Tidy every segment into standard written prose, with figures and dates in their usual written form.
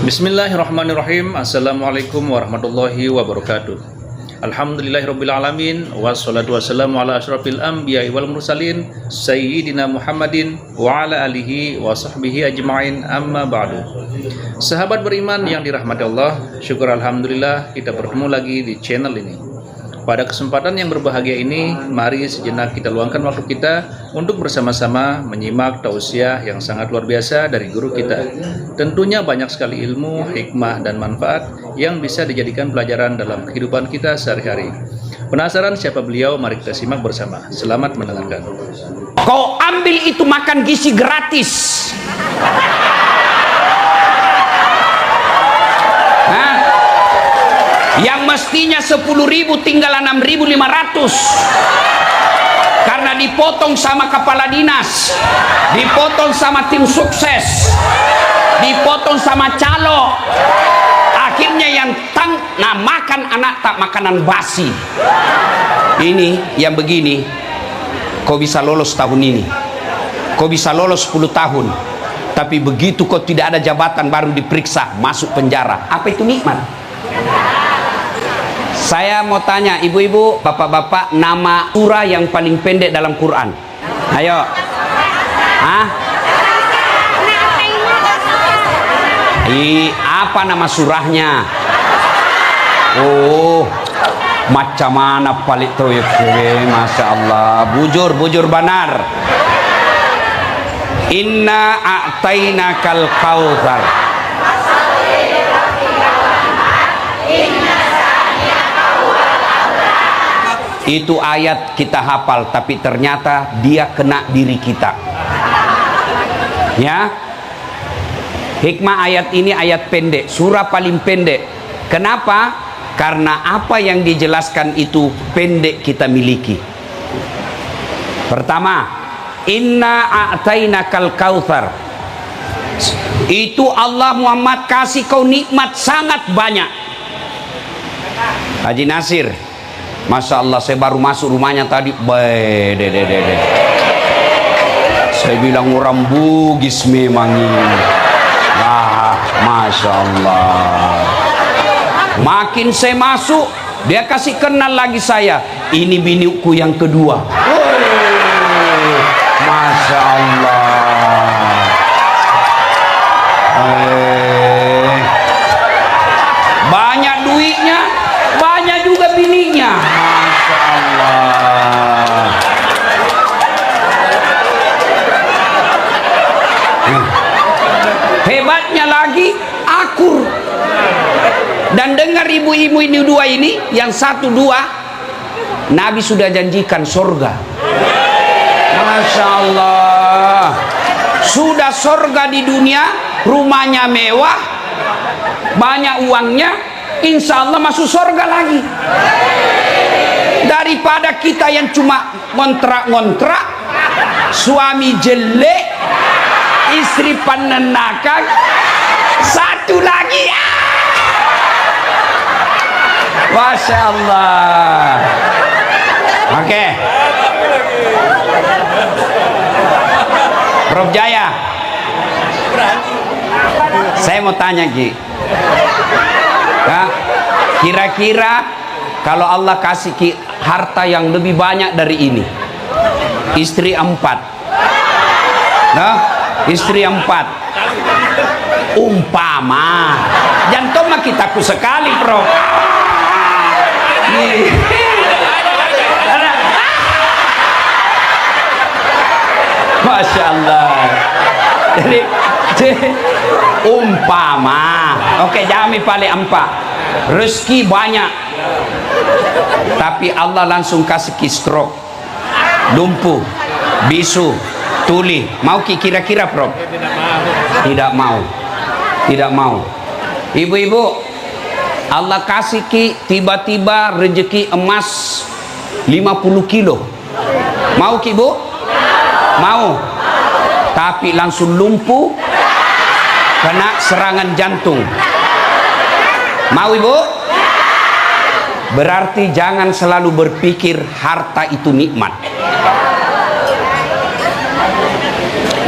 Bismillahirrahmanirrahim. Assalamualaikum warahmatullahi wabarakatuh. Alhamdulillahirrabbilalamin. Wassalatu wassalamu ala asyrafil anbiya wal mursalin Sayyidina Muhammadin wa ala alihi wa sahbihi ajma'in, amma ba'du. Sahabat beriman yang dirahmati Allah, syukur alhamdulillah kita bertemu lagi di channel ini. Pada kesempatan yang berbahagia ini, mari sejenak kita luangkan waktu kita untuk bersama-sama menyimak tausiah yang sangat luar biasa dari guru kita. Tentunya banyak sekali ilmu, hikmah, dan manfaat yang bisa dijadikan pelajaran dalam kehidupan kita sehari-hari. Penasaran siapa beliau? Mari kita simak bersama. Selamat mendengarkan. Kau ambil itu makan gizi gratis. Yang mestinya 10.000 tinggal 6.500 karena dipotong sama kepala dinas, dipotong sama tim sukses, dipotong sama calo. Akhirnya yang makan anak tak makanan basi. Ini yang begini kau bisa lolos tahun ini, kau bisa lolos 10 tahun, tapi begitu kau tidak ada jabatan baru diperiksa masuk penjara. Apa itu nikmat? Saya mau tanya ibu-ibu, bapak-bapak, nama surah yang paling pendek dalam Quran. Ayo. Apa nama surahnya? Oh, macam mana paling tahu ya, Masya Allah. Bujur banar. Inna a'tainakal kautsar. Itu ayat kita hafal, tapi ternyata dia kena diri kita. Ya, hikmah ayat ini ayat pendek, surah paling pendek. Kenapa? Karena apa yang dijelaskan itu pendek kita miliki. Pertama, inna a'tainakal kautsar. Itu Allah Muhammad kasih kau nikmat sangat banyak. Haji Nasir, Masya Allah, saya baru masuk rumahnya tadi. Saya bilang orang bugis memang ini. Masya Allah. Makin saya masuk, dia kasih kenal lagi saya. Ini biniku yang kedua. Masya Allah. Banyak duitnya, banyak juga bininya. Masya Allah. Hebatnya lagi akur. Dan dengar ibu-ibu ini dua ini, yang satu dua, Nabi sudah janjikan surga. Masya Allah. Sudah surga di dunia, rumahnya mewah, banyak uangnya, insya Allah masuk surga lagi. Daripada kita yang cuma ngontrak-ngontrak, suami jelek, istri penenakal, satu lagi. Masya Allah. Oke. Prof Jaya, saya mau tanya Ki, kira-kira kalau Allah kasih Ki harta yang lebih banyak dari ini, istri 4, istri 4, umpama, jantung mah kitaku sekali Prof. Masya Allah. Jadi umpama, oke, jami paling 4, rezeki banyak, tapi Allah langsung kasih ki stroke, lumpuh, bisu, tuli. Mau ki kira-kira Prof? Tidak mau. Tidak mau. Ibu-ibu, Allah kasih ki tiba-tiba rezeki emas 50 kilo. Mau ki Bu? Mau. Tapi langsung lumpuh, kena serangan jantung. Mau Ibu? Berarti jangan selalu berpikir harta itu nikmat.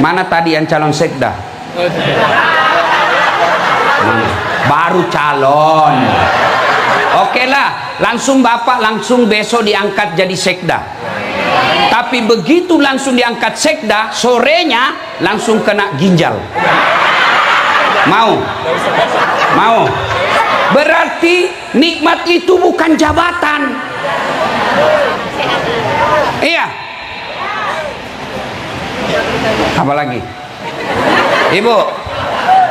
Mana tadi yang calon sekda? Mana? baru calon. Oke lah, langsung bapak langsung besok diangkat jadi sekda. Tapi begitu langsung diangkat sekda, sorenya langsung kena ginjal. Mau? Mau? Berarti nikmat itu bukan jabatan. Iya. Apa lagi? Ibu,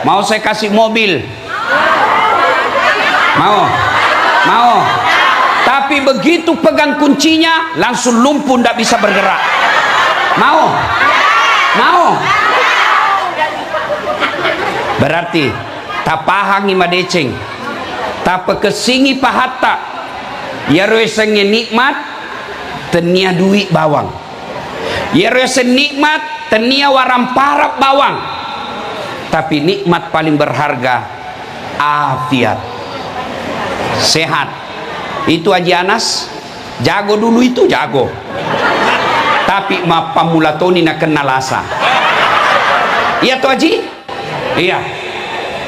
mau saya kasih mobil? Mau? Mau? Tapi begitu pegang kuncinya langsung lumpuh, tidak bisa bergerak. Mau? Mau? Berarti tapahangi madeceng, tapa kesingi pahatta, ya resengnya nikmat, tenia duit bawang, ya resen nikmat, tenia waram parap bawang. Tapi nikmat paling berharga afiat, sehat. Itu Haji Anas jago dulu, itu jago, tapi pamulatoni nak kenal asa. Iya tuh Haji. Iya,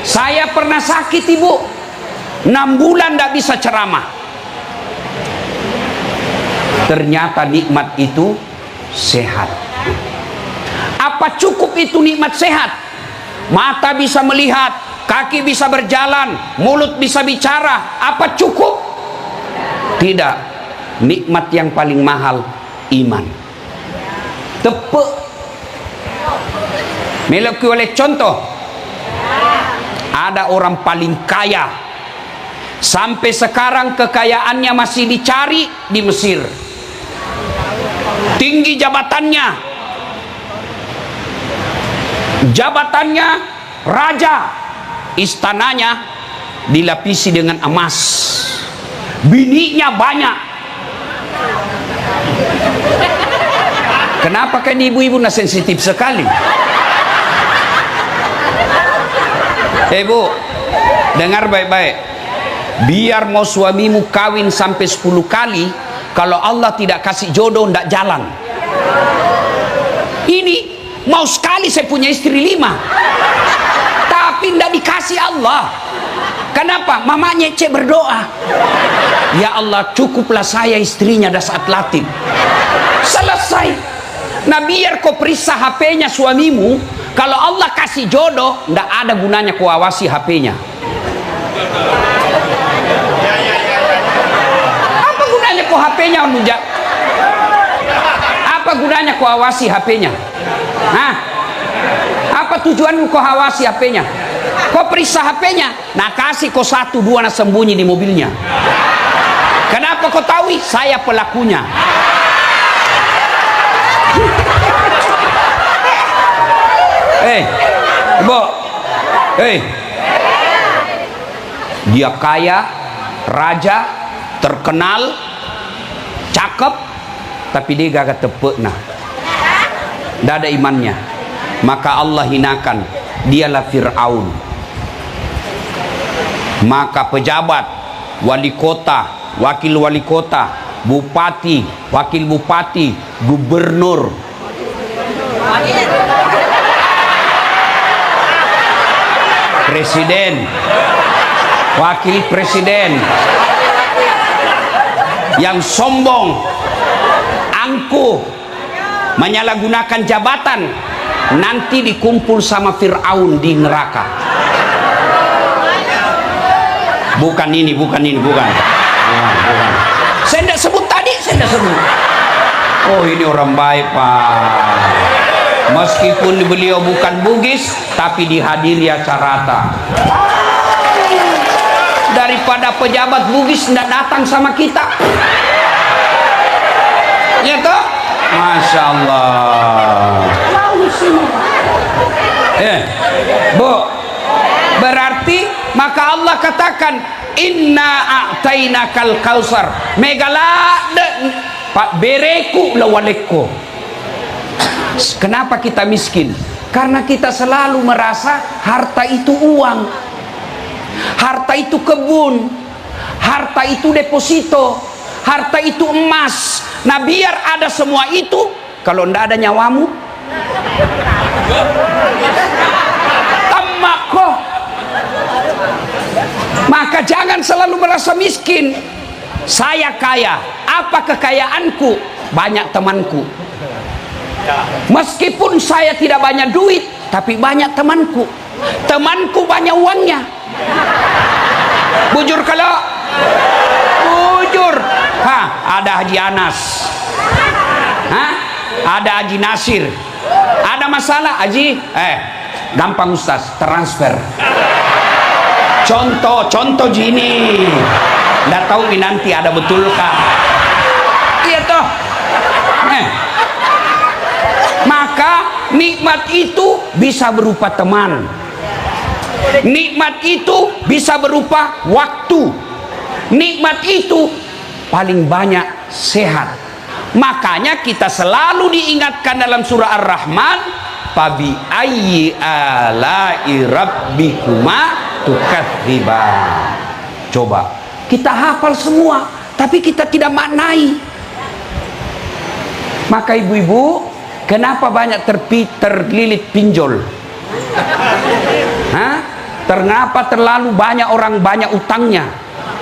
saya pernah sakit ibu, 6 bulan tidak bisa ceramah. Ternyata nikmat itu sehat. Apa cukup itu nikmat sehat? Mata bisa melihat, kaki bisa berjalan, mulut bisa bicara. Apa cukup? Tidak. Nikmat yang paling mahal iman. Tepuk. Melaki oleh contoh, ada orang paling kaya, sampai sekarang kekayaannya masih dicari di Mesir. Tinggi jabatannya raja, istananya dilapisi dengan emas, bininya banyak. Kenapa kan ibu-ibu nah sensitif sekali? Bu, dengar baik-baik. Biar mau suamimu kawin sampai 10 kali, kalau Allah tidak kasih jodoh tidak jalan. Ini mau sekali saya punya istri 5, tapi tidak dikasih Allah. Kenapa? Mamanya cek berdoa, ya Allah cukuplah saya istrinya dah saat latih. Selesai. Nah biar kau periksa HP-nya suamimu, kalau Allah kasih jodoh, tidak ada gunanya kau awasi HP-nya. Apa gunanya kau HP-nya? Apa gunanya kau awasi HP-nya? Hah? Apa tujuanmu kau awasi HP-nya? Kau periksa HP-nya, nah kasih kau 1, 2 nak sembunyi di mobilnya. Kenapa kau tahu? Saya pelakunya. Ibu, dia kaya, raja, terkenal, cakep, tapi dia gak tepuk nah, tidak ada imannya. Maka Allah hinakan, dialah Fir'aun. Maka pejabat, wali kota, wakil wali kota, bupati, wakil bupati, gubernur, presiden, wakil presiden yang sombong, angkuh, menyalahgunakan jabatan, nanti dikumpul sama Fir'aun di neraka. Bukan. Saya tidak sebut tadi, saya tidak sebut. Oh ini orang baik Pak. Meskipun beliau bukan Bugis, tapi dihadiri acara. Daripada pejabat Bugis tidak datang sama kita. Ya toh? Masya Allah. Bu, berarti maka Allah katakan inna a'tainakal kausar megalade pak bereku lawaleko. Kenapa kita miskin? Karena kita selalu merasa harta itu uang, harta itu kebun, harta itu deposito, harta itu emas. Nah biar ada semua itu, kalau ndak ada nyawamu tamak kok. Maka jangan selalu merasa miskin. Saya kaya, apa kekayaanku? Banyak temanku. Meskipun saya tidak banyak duit, tapi banyak temanku. Temanku banyak uangnya. Bujur kalau bujur. Ada Haji Anas, ada Haji Nasir. Ada masalah Haji, gampang Ustaz, transfer. Contoh gini. Nggak tahu ini nanti ada betulkah? Iya toh. Maka nikmat itu bisa berupa teman. Nikmat itu bisa berupa waktu. Nikmat itu paling banyak sehat. Makanya kita selalu diingatkan dalam surah Ar-Rahman, fabi ayyi ala'i rabbikuma tukadziban. Coba kita hafal semua, tapi kita tidak maknai. Maka ibu-ibu, kenapa banyak terlilit pinjol? Kenapa terlalu banyak orang banyak utangnya?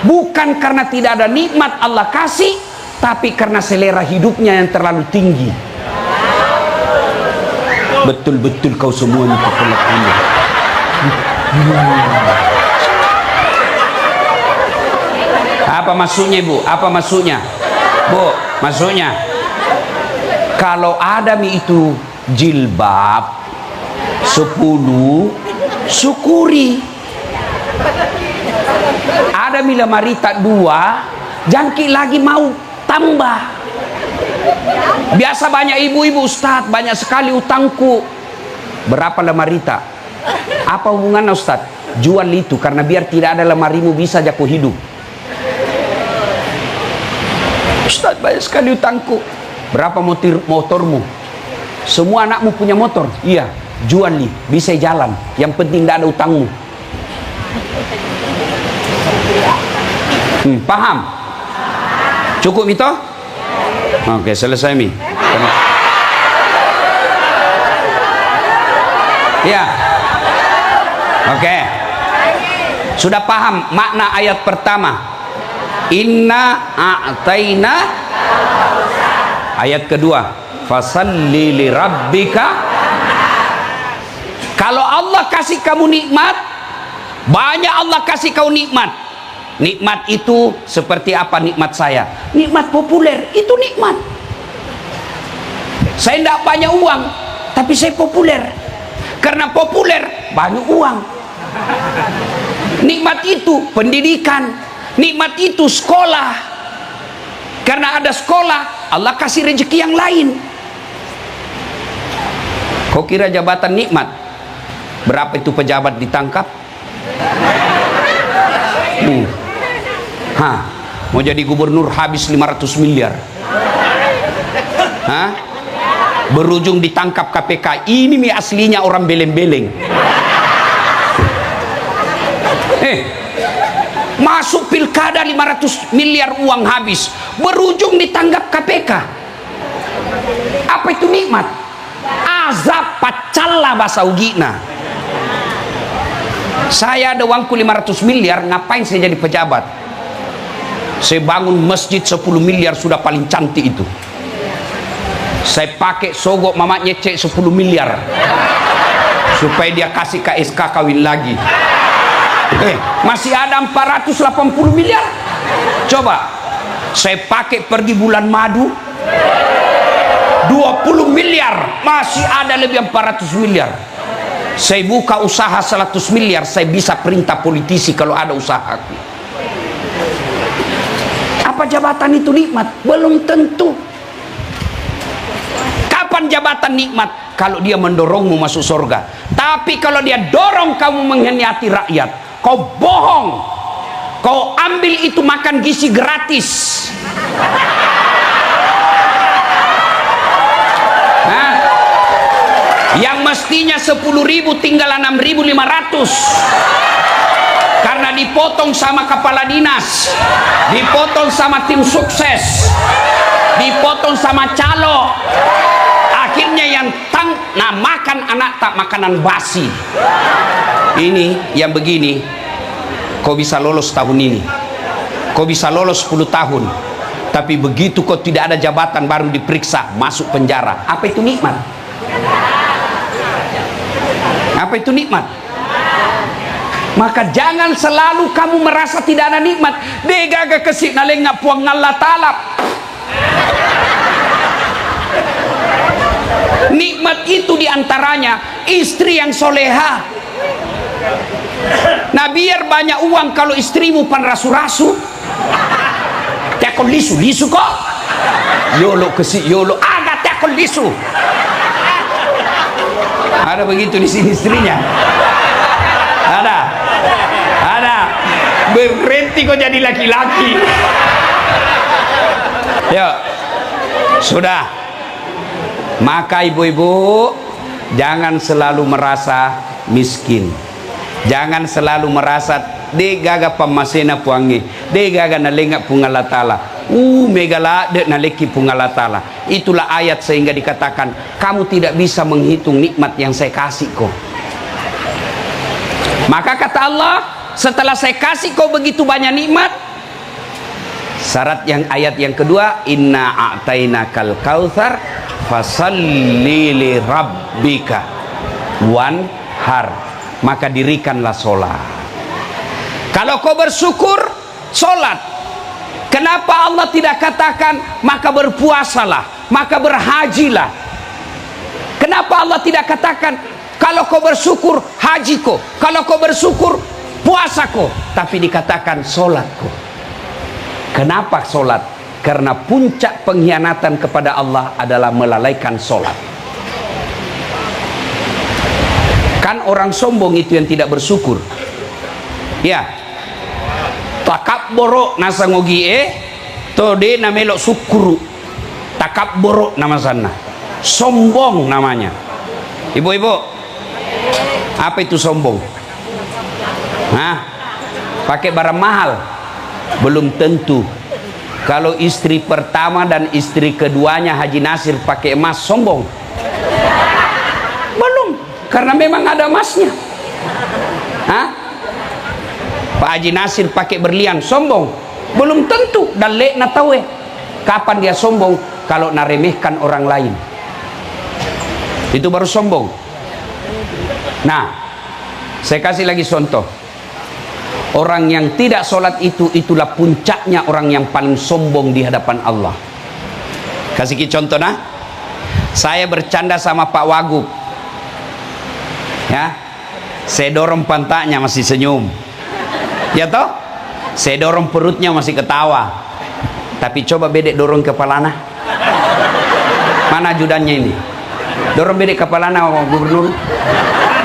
Bukan karena tidak ada nikmat Allah kasih, tapi karena selera hidupnya yang terlalu tinggi. Betul-betul kau semua ini kepelak ini. Apa maksudnya ibu? Apa maksudnya? Bu, maksudnya kalau Adam itu jilbab 10, syukuri. Ada lemari tak 2, jangkit lagi mau tambah. Biasa banyak ibu-ibu, Ustaz, banyak sekali utangku. Berapa lemari tak? Apa hubungannya Ustaz? Jual itu karena biar tidak ada lemarimu bisa jago hidup. Ustaz, banyak sekali utangku. Berapa motormu? Semua anakmu punya motor? Iya, jual nih, bisa jalan. Yang penting tidak ada utangmu. Paham? Cukup itu? Oke, selesai mi. Ya. Oke. Sudah paham makna ayat pertama? Inna a'taina. Ayat kedua, fasalli li rabbika. Kalau Allah kasih kamu nikmat, banyak Allah kasih kau nikmat. Nikmat itu seperti apa nikmat saya? Nikmat populer, itu nikmat. Saya tidak banyak uang, tapi saya populer. Karena populer, banyak uang. Nikmat itu pendidikan. Nikmat itu sekolah. Karena ada sekolah, Allah kasih rezeki yang lain. Kau kira jabatan nikmat? Berapa itu pejabat ditangkap? Mau jadi gubernur habis 500 miliar. Berujung ditangkap KPK. Ini mi aslinya orang beleng-beleng. Masuk pilkada 500 miliar uang habis, berujung ditangkap KPK. Apa itu nikmat? Azab pacalla bahasa ugina. Saya ada uangku 500 miliar, ngapain saya jadi pejabat? Saya bangun masjid 10 miliar sudah paling cantik itu. Saya pakai sogok mama nyecek 10 miliar supaya dia kasih KSK kawin lagi. Masih ada 480 miliar. Coba saya pakai pergi bulan madu 20 miliar, masih ada lebih 400 miliar. Saya buka usaha 100 miliar, saya bisa perintah politisi kalau ada usahaku. Apa jabatan itu nikmat? Belum tentu. Kapan jabatan nikmat? Kalau dia mendorongmu masuk surga. Tapi kalau dia dorong kamu mengkhianati rakyat, kau bohong, kau ambil itu makan gizi gratis. Yang mestinya 10.000 tinggal 6.500 karena dipotong sama kepala dinas, dipotong sama tim sukses, dipotong sama calo. Akhirnya yang makan anak tak makanan basi. Ini yang begini, kau bisa lolos tahun ini, kau bisa lolos 10 tahun, tapi begitu kau tidak ada jabatan baru diperiksa, masuk penjara. Apa itu nikmat? Apa itu nikmat? Maka jangan selalu kamu merasa tidak ada nikmat. Degaga kesik naleng ngapuang Allah Ta'ala. Nikmat itu diantaranya istri yang soleha. Nah, biar banyak uang kalau istrimu pan rasu-rasu. Tekon lisu kok. Yolo kesik yolo agak tekon lisu. Ada begitu di sini istrinya. Ada. Berhenti kok jadi laki-laki. Ya, sudah. Maka ibu-ibu jangan selalu merasa miskin. Jangan selalu merasa degaga pamasena puangi, degaga nalenga pungala tala. Megala de naleki pungala tala. Itulah ayat sehingga dikatakan kamu tidak bisa menghitung nikmat yang saya kasih kau. Maka kata Allah, setelah saya kasih kau begitu banyak nikmat, syarat yang ayat yang kedua, inna a'tainakal kautsar fasalli li rabbika wanhar, maka dirikanlah sholat. Kalau kau bersyukur, sholat. Kenapa Allah tidak katakan maka berpuasalah, maka berhajilah? Kenapa Allah tidak katakan kalau kau bersyukur haji kau, kalau kau bersyukur puasa kau, tapi dikatakan sholat kau? Kenapa sholat? Karena puncak pengkhianatan kepada Allah adalah melalaikan sholat. Kan orang sombong itu yang tidak bersyukur. Ya, takabboro nasangogi tode namelok syukuru. Takabboro nama sana, sombong namanya. Ibu-ibu, apa itu sombong? Hah? Pakai barang mahal? Belum tentu. Kalau istri pertama dan istri keduanya Haji Nasir pakai emas, sombong? Belum, karena memang ada emasnya. Hah? Pak Haji Nasir pakai berlian, sombong? Belum tentu. Dan lek na tahu kapan dia sombong? Kalau naremehkan orang lain, itu baru sombong. Nah, saya kasih lagi contoh. Orang yang tidak sholat itulah puncaknya orang yang paling sombong di hadapan Allah. Kasih contoh nah. Saya bercanda sama Pak Wagub. Ya. Saya dorong pantatnya masih senyum. Ya toh? Saya dorong perutnya masih ketawa. Tapi coba bedek dorong kepalana. Mana ajudannya ini? Dorong bedek kepalana gubernur.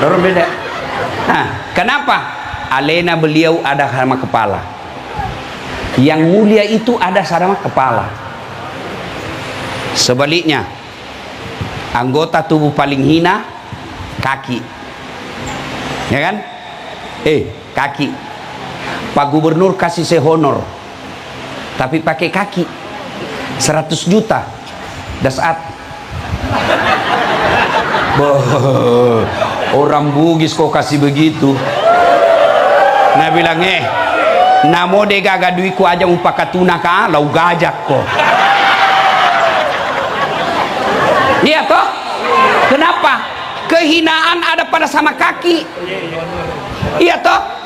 Dorong bedek. Nah, kenapa? Alena beliau ada sama kepala. Yang mulia itu ada sama kepala. Sebaliknya, anggota tubuh paling hina kaki. Ya kan? Kaki. Pak Gubernur kasih saya honor, tapi pakai kaki 100 juta dasat. Orang Bugis kok kasih begitu. Nah bilang namo de gaga duiku aja umpakatuna ka lau gajak kok. Iya toh? Kenapa? Kehinaan ada pada sama kaki. Iya toh?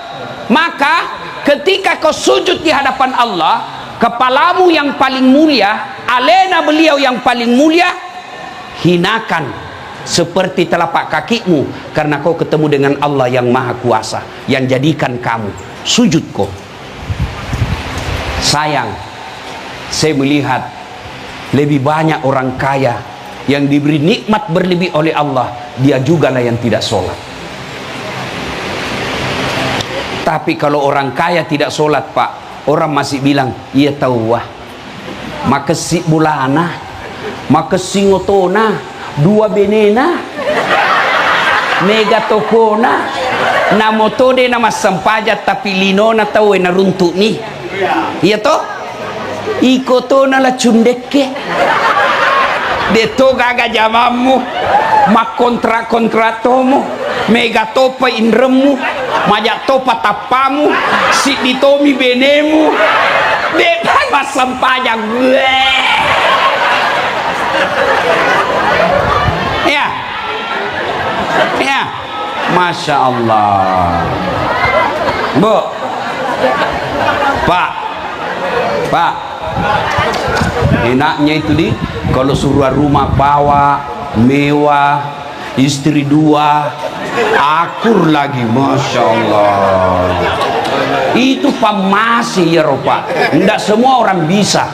Maka ketika kau sujud di hadapan Allah, kepalamu yang paling mulia, alena beliau yang paling mulia, hinakan seperti telapak kakimu, karena kau ketemu dengan Allah yang maha kuasa, yang jadikan kamu sujud kau. Sayang, saya melihat lebih banyak orang kaya yang diberi nikmat berlebih oleh Allah, dia juga lah yang tidak sholat. Tapi kalau orang kaya tidak sholat, Pak, orang masih bilang, iya tahu wah, makesi bulana, makesi ngotona, dua benena, mega tokona, namotode nama sampajat tapi linona tahu na runtuk nih. Iya toh? Ikotona la cundeke. Deto gaga jamamu, mak kontra tomo, mega topa inremu, majak topa tapamu, si ditomi benemu, depan masam pajak gue. Ya, ya, masya Allah. Bu, Pak, enaknya itu di kalau suruh rumah bawa mewah, istri 2, akur lagi, masya Allah. Itu pamasi ya Pak, tidak semua orang bisa,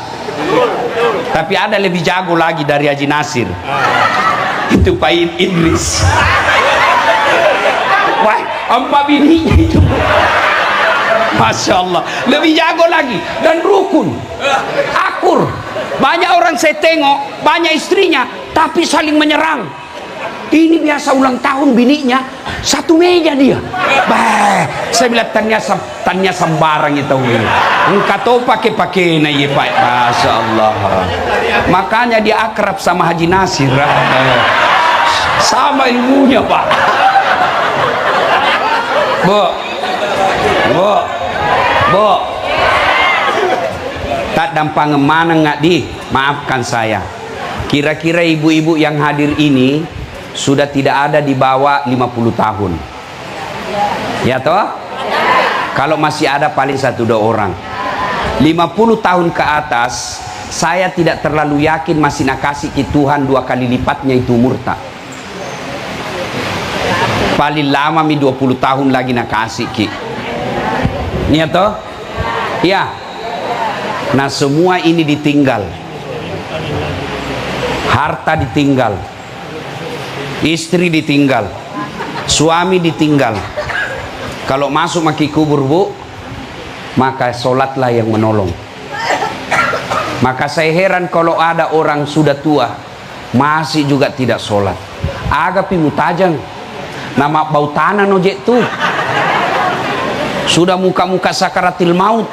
tapi ada lebih jago lagi dari Haji Nasir, itu Pak Idris. Wah, 4 bininya itu, masya Allah, lebih jago lagi dan rukun, akur. Banyak orang saya tengok, banyak istrinya, tapi saling menyerang. Ini biasa ulang tahun bininya, satu meja dia. Bah, saya bilang tanya sembarang itu. Engkau tahu pakai na ya Pak, masya Allah. Makanya dia akrab sama Haji Nasir. Sama ilmunya Pak. Bu, tak dampang mana nggak di, maafkan saya. Kira-kira ibu-ibu yang hadir ini sudah tidak ada di bawah 50 tahun. Ya toh? Kalau masih ada paling 1-2 orang. 50 tahun ke atas, saya tidak terlalu yakin masih nak kasih ke Tuhan 2 kali lipatnya itu murtad. Paling lama 20 tahun lagi nak kasih ki. Ya toh? Ya. Nah semua ini ditinggal, harta ditinggal, istri ditinggal, suami ditinggal. Kalau masuk maki kubur Bu, maka sholatlah yang menolong. Maka saya heran kalau ada orang sudah tua masih juga tidak sholat. Agapi mutajang, nama bau tanah nojek tuh, sudah muka-muka sakaratil maut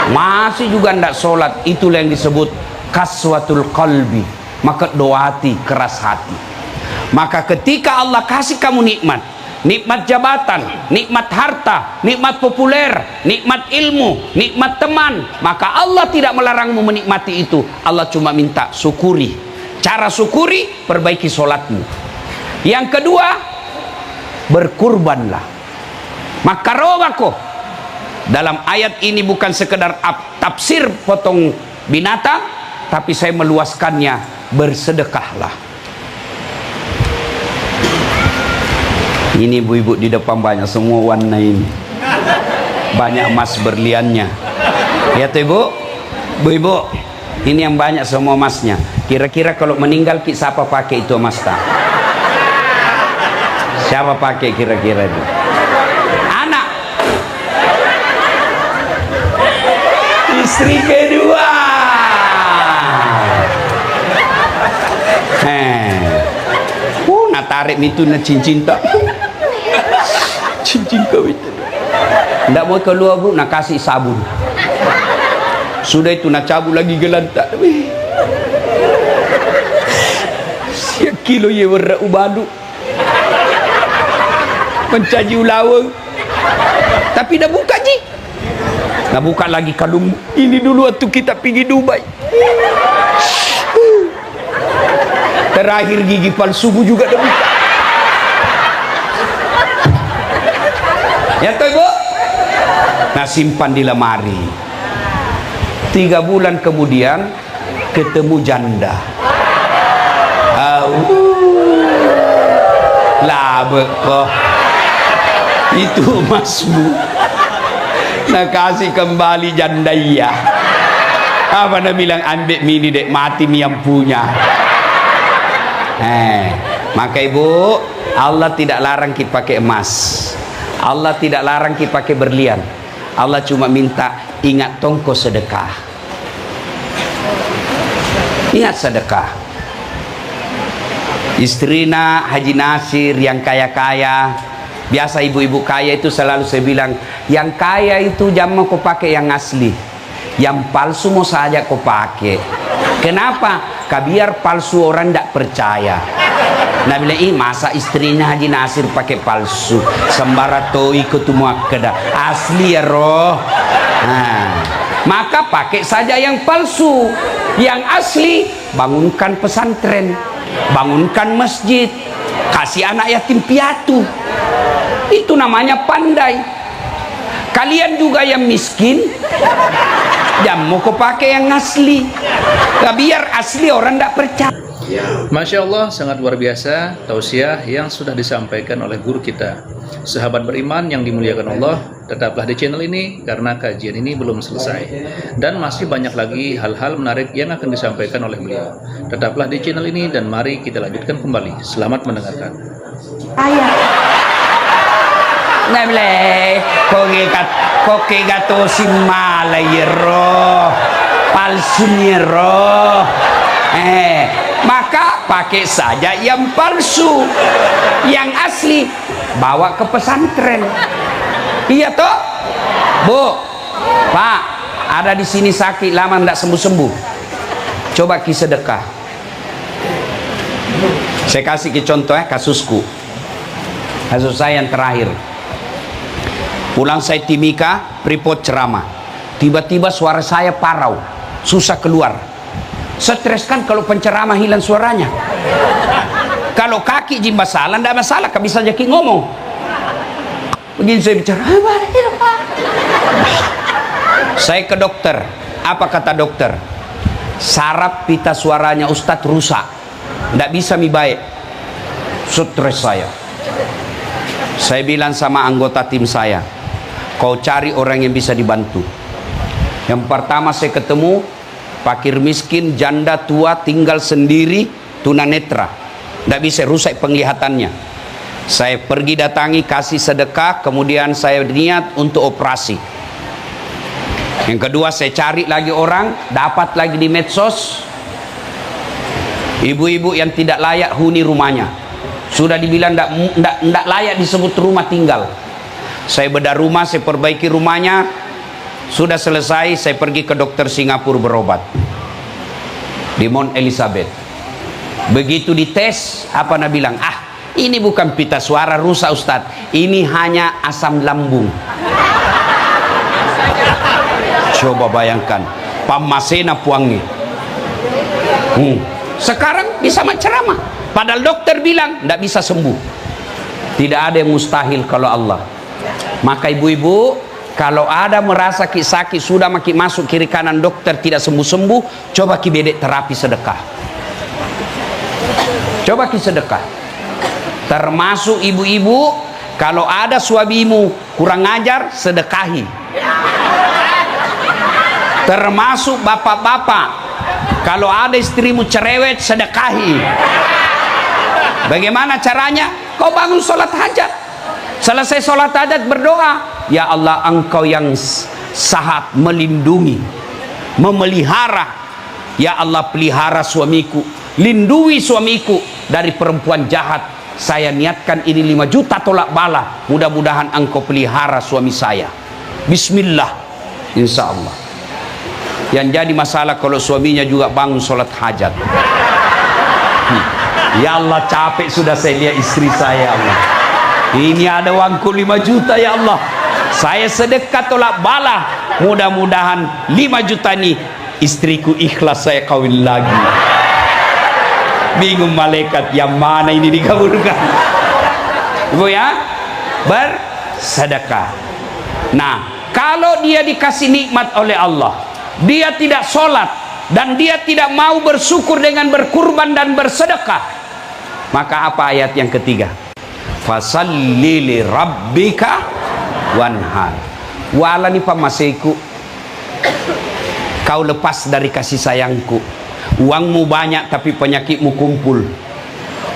masih juga tidak sholat. Itulah yang disebut kaswatul qalbi, maka doati, keras hati. Maka ketika Allah kasih kamu nikmat jabatan, nikmat harta, nikmat populer, nikmat ilmu, nikmat teman, maka Allah tidak melarangmu menikmati itu. Allah cuma minta syukuri. Cara syukuri, perbaiki sholatmu. Yang kedua, berkurbanlah. Maka robako, dalam ayat ini bukan sekedar tafsir potong binatang, tapi saya meluaskannya, bersedekahlah. Ini ibu-ibu di depan banyak semua warna ini, banyak emas berliannya. Ya tuh ibu, ibu, ini yang banyak semua emasnya. Kira-kira kalau meninggal siapa pakai itu emas tak? Siapa pakai kira-kira itu? Anak, istri kedua. Nak tarik itu nak cincin tak? Cincin kau itu. Tidak mau keluar Bu, nak kasih sabun. Sudah itu nak cabut lagi gelantak. Siap kilo ye berat ubadu. Mencaji ulawang. Tapi dah buka ji. Dah buka lagi kalung. Ini dulu waktu kita pergi Dubai. Terakhir gigi palsu juga dah buka. Ya toh Ibu? Nah simpan di lemari. 3 bulan kemudian ketemu janda. Lah kok itu emasmu. Nah kasih kembali janda iya. Apa nak bilang ambil mini dek mati mi yang punya. Maka Ibu, Allah tidak larang kita pakai emas, Allah tidak larang kita pakai berlian. Allah cuma minta ingat tongko sedekah. Ingat sedekah. Istrina Haji Nasir yang kaya-kaya, biasa ibu-ibu kaya itu selalu saya bilang, yang kaya itu jangan kau pakai yang asli, yang palsu mau saja kau pakai. Kenapa? biar palsu orang tidak percaya. Nah bilang, masa istrinya Haji Nasir pakai palsu, sembara toi ketemu akada asli ya roh. Nah, maka pakai saja yang palsu. Yang asli, bangunkan pesantren, bangunkan masjid, kasih anak yatim piatu. Itu namanya pandai. Kalian juga yang miskin, jangan mau pakai yang asli. Biar asli orang tidak percaya. Masya Allah, sangat luar biasa tausiah yang sudah disampaikan oleh guru kita. Sahabat beriman yang dimuliakan Allah, tetaplah di channel ini karena kajian ini belum selesai dan masih banyak lagi hal-hal menarik yang akan disampaikan oleh beliau. Tetaplah di channel ini dan mari kita lanjutkan kembali. Selamat mendengarkan. Ayah Nable koke gato simala yero palsunya roh. Maka pakai saja yang palsu, yang asli bawa ke pesantren. Iya toh, Bu, Pak, ada di sini sakit lama tidak sembuh-sembuh. Coba ki sedekah. Saya kasih ki contoh kasusku. Kasus saya yang terakhir. Pulang saya Timika, Pripot ceramah. Tiba-tiba suara saya parau, susah keluar. Stres kan kalau penceramah hilang suaranya. Kalau kaki jimba salah, tidak masalah, kan bisa jadi ngomong. Begini saya bicara, saya ke dokter. Apa kata dokter? Saraf pita suaranya Ustadz rusak, tidak bisa mi baik. Stres saya. Saya bilang sama anggota tim saya, kau cari orang yang bisa dibantu. Yang pertama saya ketemu fakir miskin, janda tua, tinggal sendiri, tunanetra, tidak bisa, rusak penglihatannya. Saya pergi datangi, kasih sedekah, kemudian saya niat untuk operasi. Yang kedua saya cari lagi orang, dapat lagi di medsos, ibu-ibu yang tidak layak huni rumahnya, sudah dibilang tidak layak disebut rumah tinggal. Saya bedah rumah, saya perbaiki rumahnya. Sudah selesai, saya pergi ke dokter Singapura berobat di Mount Elizabeth. Begitu dites, apa nak bilang? Ini bukan pita suara rusak Ustadz, ini hanya asam lambung. Coba bayangkan, pamasena puangi. Sekarang bisa menceramah, padahal dokter bilang tidak bisa sembuh. Tidak ada yang mustahil kalau Allah. Maka ibu-ibu, kalau ada merasa sakit sudah makin masuk kiri kanan dokter tidak sembuh-sembuh, coba ki bedek terapi sedekah. Coba ki sedekah. Termasuk ibu-ibu, kalau ada suamimu kurang ajar, sedekahi. Termasuk bapak-bapak, kalau ada istrimu cerewet, sedekahi. Bagaimana caranya? Kau bangun sholat hajat. Selesai sholat hajat berdoa, ya Allah, engkau yang sahat melindungi, memelihara. Ya Allah, pelihara suamiku, lindungi suamiku dari perempuan jahat. Saya niatkan ini 5 juta tolak bala, mudah-mudahan engkau pelihara suami saya. Bismillah, insya Allah. Yang jadi masalah kalau suaminya juga bangun sholat hajat. Ya Allah, capek sudah saya lihat istri saya, Allah. Ini ada uangku 5 juta ya Allah, saya sedekah tolak bala, mudah-mudahan 5 juta ini istriku ikhlas saya kawin lagi. Bingung malaikat, yang mana ini dikabulkan? Ibu ya, bersedekah. Nah, kalau dia dikasih nikmat oleh Allah, dia tidak sholat dan dia tidak mau bersyukur dengan berkurban dan bersedekah, maka apa ayat yang ketiga? Fasalli li rabbika wanhar. Wala ni pamaseku, kau lepas dari kasih sayangku. Uangmu banyak tapi penyakitmu kumpul.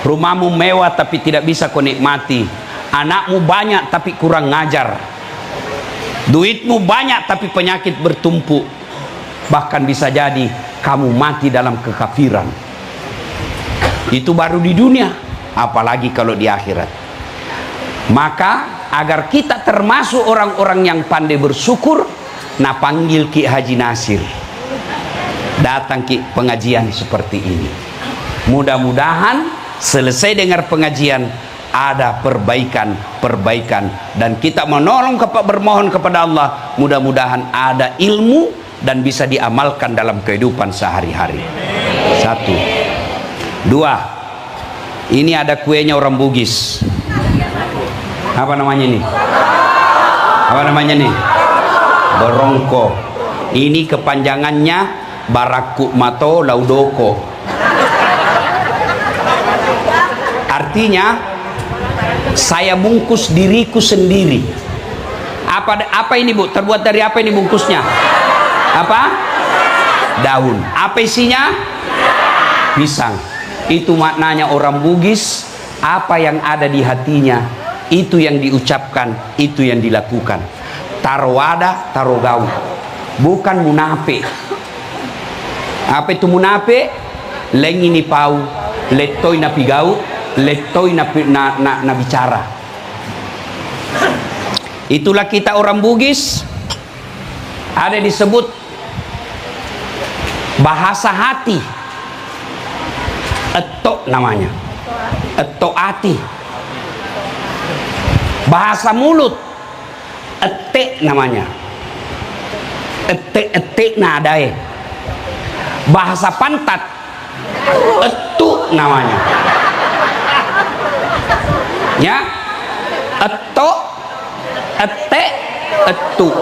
Rumahmu mewah tapi tidak bisa kau nikmati. Anakmu banyak tapi kurang ngajar. Duitmu banyak tapi penyakit bertumpuk. Bahkan bisa jadi kamu mati dalam kekafiran. Itu baru di dunia, apalagi kalau di akhirat. Maka agar kita termasuk orang-orang yang pandai bersyukur, nah panggil Ki Haji Nasir. datang ke pengajian seperti ini. Mudah-mudahan selesai dengar pengajian ada perbaikan, dan kita bermohon kepada Allah, mudah-mudahan ada ilmu dan bisa diamalkan dalam kehidupan sehari-hari. 1, 2, ini ada kuenya orang Bugis. Apa namanya nih? Apa namanya nih? Berongko. Ini kepanjangannya Baraku Mato Laudoko. Artinya saya bungkus diriku sendiri. Apa ini Bu? Terbuat dari apa ini bungkusnya? Apa? Daun. Apa isinya? Pisang. Itu maknanya orang Bugis. Apa yang ada di hatinya, itu yang diucapkan, itu yang dilakukan. Tarwada tarogau, bukan munafik. Apa itu munafik? Lengi ni pau, letoi na pigau, letoi na bicara. Itulah kita orang Bugis. Ada disebut bahasa hati, etok namanya, etok hati. Bahasa mulut, etek namanya, etek nadai. Bahasa pantat, etuk namanya, ya, etok, etek, etuk.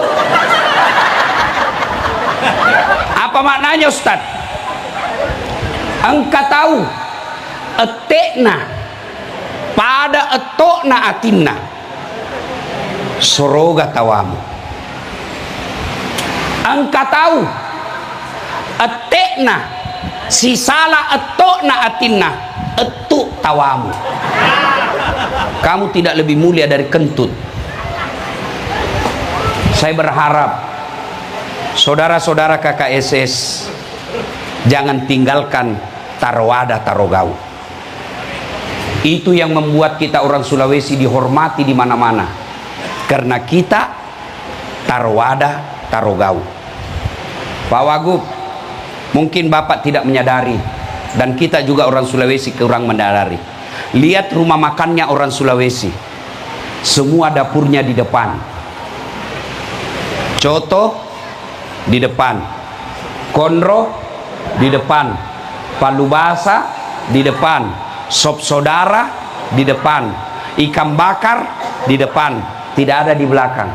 Apa maknanya Ustaz? Engkau tahu etekna pada etokna atinna soroga tawamu. Engkau tahu etekna si salah etokna atinna etuk tawamu. Kamu tidak lebih mulia dari kentut. Saya berharap saudara-saudara KKSS jangan tinggalkan tarwada tarogau. Itu yang membuat kita orang Sulawesi dihormati di mana-mana, karena kita tarwada tarogau. Pak Wagub, mungkin Bapak tidak menyadari, dan kita juga orang Sulawesi kurang menyadari. Lihat rumah makannya orang Sulawesi, semua dapurnya di depan, coto di depan, konro di depan, palu basah di depan, sop saudara di depan, ikan bakar di depan, tidak ada di belakang.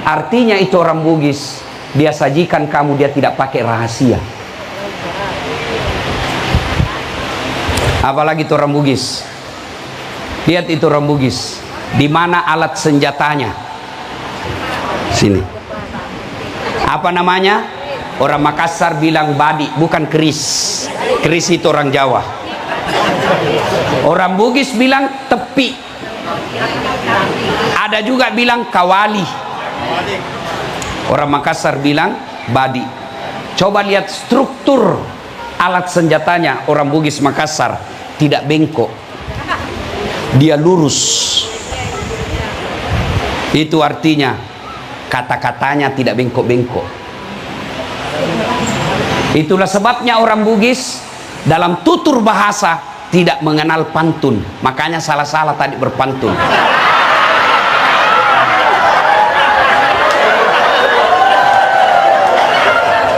Artinya itu orang Bugis, dia sajikan kamu, dia tidak pakai rahasia. Apalagi itu orang Bugis. Lihat itu orang Bugis, di mana alat senjatanya? Sini. Apa namanya? Orang Makassar bilang badi, bukan keris. Keris itu orang Jawa. Orang Bugis bilang tepi. Ada juga bilang kawali. Orang Makassar bilang badi. Coba lihat struktur alat senjatanya orang Bugis Makassar, tidak bengkok, dia lurus. Itu artinya kata-katanya tidak bengkok-bengkok. Itulah sebabnya orang Bugis dalam tutur bahasa tidak mengenal pantun. Makanya salah-salah tadi berpantun.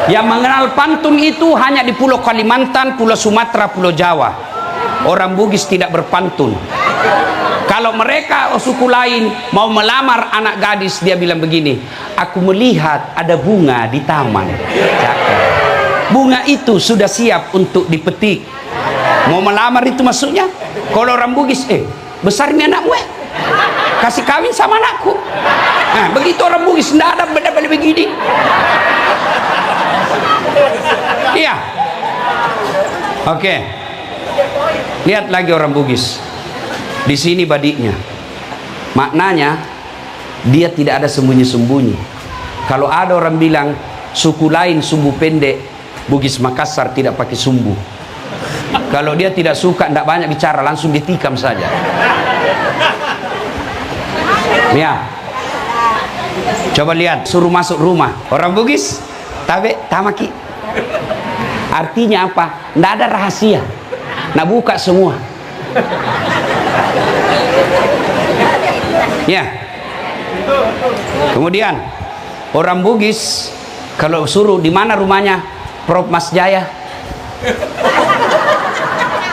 Yang mengenal pantun itu hanya di Pulau Kalimantan, Pulau Sumatera, Pulau Jawa. Orang Bugis tidak berpantun. Kalau mereka suku lain mau melamar anak gadis, dia bilang begini, aku melihat ada bunga di taman. Bunga itu sudah siap untuk dipetik. Mau melamar itu maksudnya. Kalau orang Bugis, besar ini anak gue, kasih kawin sama anakku. Nah, begitu orang Bugis, tidak ada beda-beda begini. Iya. Oke. Lihat lagi orang Bugis. Di sini badiknya. Maknanya dia tidak ada sembunyi-sembunyi. Kalau ada orang bilang suku lain sumbu pendek, Bugis Makassar tidak pakai sumbu. Kalau dia tidak suka, tidak banyak bicara, langsung ditikam saja. Ya. Coba lihat, suruh masuk rumah orang Bugis, tabe tamaki. Artinya apa? Nggak ada rahasia. Nah, buka semua. Ya. Kemudian orang Bugis kalau suruh di mana rumahnya Prof Mas Jaya,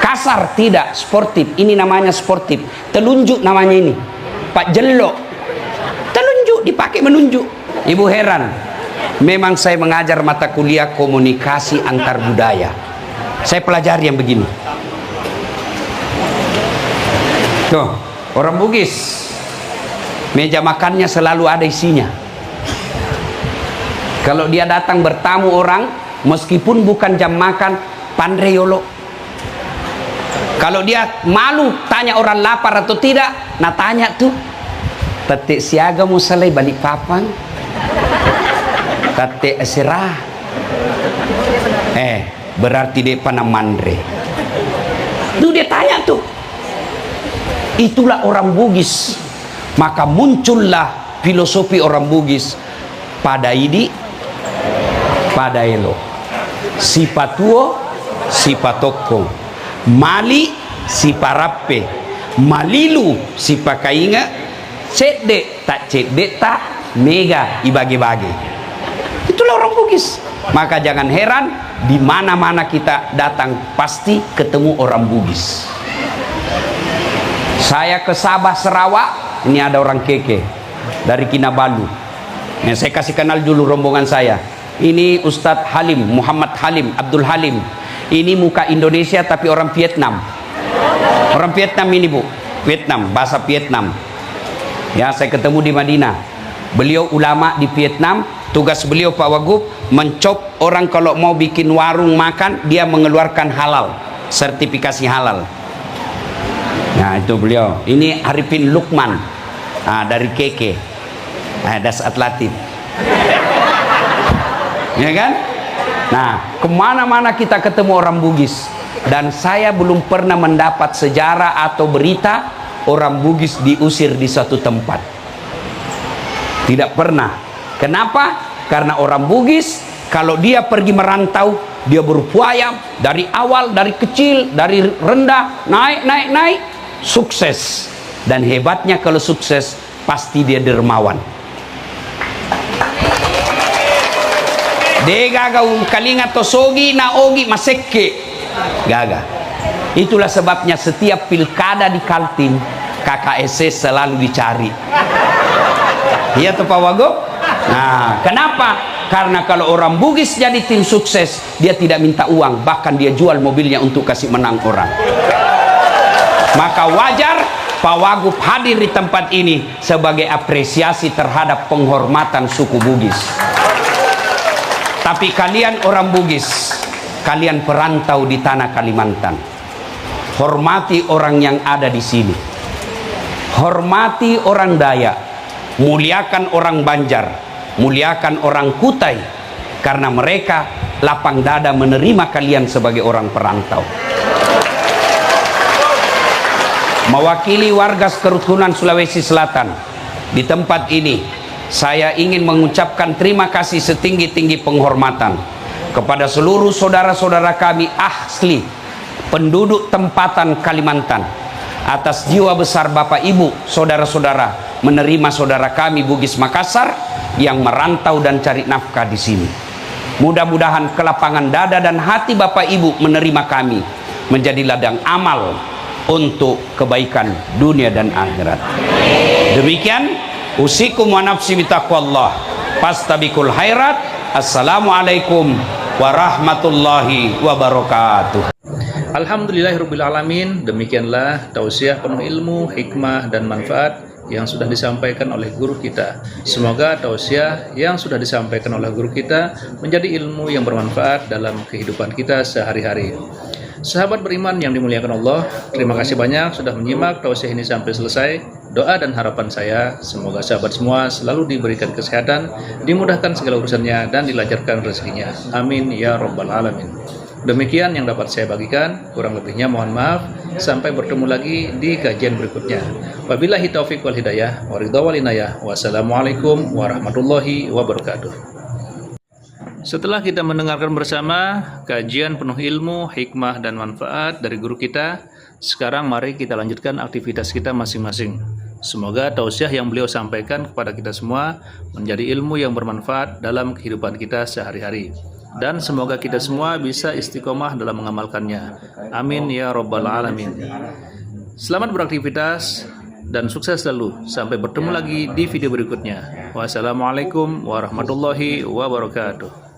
kasar tidak, sportif. Ini namanya sportif. Telunjuk namanya ini. Pak Jello. Telunjuk dipakai menunjuk. Ibu heran. Memang saya mengajar mata kuliah komunikasi antar budaya. Saya pelajari yang begini. Tuh, orang Bugis meja makannya selalu ada isinya. Kalau dia datang bertamu orang, meskipun bukan jam makan, pandai yolo. Kalau dia malu tanya orang lapar atau tidak, nah tanya tuh, tetik siaga mau selai balik papan, tetik serah, berarti dia panah mandre. Tuh dia tanya tuh. Itulah orang Bugis. Maka muncullah filosofi orang Bugis pada idi, pada elo, sipatuo, sipatoko, mali, siparape, malilu, sipakainga, cedek tak cedek tak, mega ibagi-bagi. Itulah orang Bugis. Maka jangan heran di mana-mana kita datang pasti ketemu orang Bugis. Saya ke Sabah Sarawak, ini ada orang keke dari Kinabalu. Nah, saya kasih kenal dulu rombongan saya. Ini Ustadz Halim, Muhammad Halim, Abdul Halim. Ini muka Indonesia tapi orang Vietnam. Orang Vietnam ini Bu, Vietnam, bahasa Vietnam. Ya, saya ketemu di Madinah. Beliau ulama di Vietnam. Tugas beliau Pak Wagub mencop orang kalau mau bikin warung makan, dia mengeluarkan halal, sertifikasi halal. Nah, itu beliau. Ini Arifin Lukman, dari Keke, Das Atlatif. Ya kan? Nah, kemana-mana kita ketemu orang Bugis. Dan saya belum pernah mendapat sejarah atau berita orang Bugis diusir di suatu tempat. Tidak pernah. Kenapa? Karena orang Bugis kalau dia pergi merantau, dia berupaya dari awal, dari kecil, dari rendah, naik, sukses. Dan hebatnya kalau sukses, pasti dia dermawan. Degaga kalinga tosogi na ogi masekke. Gaga. Itulah sebabnya setiap pilkada di Kaltim, KKSS selalu dicari. Iya tuh Pak Wagub? Nah, kenapa? Karena kalau orang Bugis jadi tim sukses, dia tidak minta uang, bahkan dia jual mobilnya untuk kasih menang orang. Maka wajar Pak Wagub hadir di tempat ini sebagai apresiasi terhadap penghormatan suku Bugis. Tapi kalian orang Bugis, kalian perantau di tanah Kalimantan, hormati orang yang ada di sini. Hormati orang Dayak, muliakan orang Banjar, muliakan orang Kutai, karena mereka lapang dada menerima kalian sebagai orang perantau. Mewakili warga kerukunan Sulawesi Selatan di tempat ini, saya ingin mengucapkan terima kasih setinggi-tinggi penghormatan kepada seluruh saudara-saudara kami asli penduduk tempatan Kalimantan atas jiwa besar Bapak Ibu, saudara-saudara menerima saudara kami Bugis Makassar yang merantau dan cari nafkah di sini. Mudah-mudahan kelapangan dada dan hati Bapak Ibu menerima kami menjadi ladang amal untuk kebaikan dunia dan akhirat. Demikian usikum wa nafsi bitaqwallah fastabikul khairat. Assalamualaikum warahmatullahi wabarakatuh. Alhamdulillahirabbil alamin. Demikianlah tausiah penuh ilmu, hikmah dan manfaat yang sudah disampaikan oleh guru kita. Semoga tausiah yang sudah disampaikan oleh guru kita menjadi ilmu yang bermanfaat dalam kehidupan kita sehari-hari. Sahabat beriman yang dimuliakan Allah, terima kasih banyak sudah menyimak tausiah ini sampai selesai. Doa dan harapan saya, semoga sahabat semua selalu diberikan kesehatan, dimudahkan segala urusannya, dan dilancarkan rezekinya. Amin ya rabbal alamin. Demikian yang dapat saya bagikan, kurang lebihnya mohon maaf. Sampai bertemu lagi di kajian berikutnya. Wabillahi taufiq wal hidayah, waridha wal inayah. Wassalamualaikum warahmatullahi wabarakatuh. Setelah kita mendengarkan bersama kajian penuh ilmu, hikmah, dan manfaat dari guru kita, sekarang mari kita lanjutkan aktivitas kita masing-masing. Semoga tausiah yang beliau sampaikan kepada kita semua menjadi ilmu yang bermanfaat dalam kehidupan kita sehari-hari. Dan semoga kita semua bisa istiqomah dalam mengamalkannya. Amin ya rabbal alamin. Selamat beraktivitas dan sukses selalu. Sampai bertemu lagi di video berikutnya. Wassalamualaikum warahmatullahi wabarakatuh.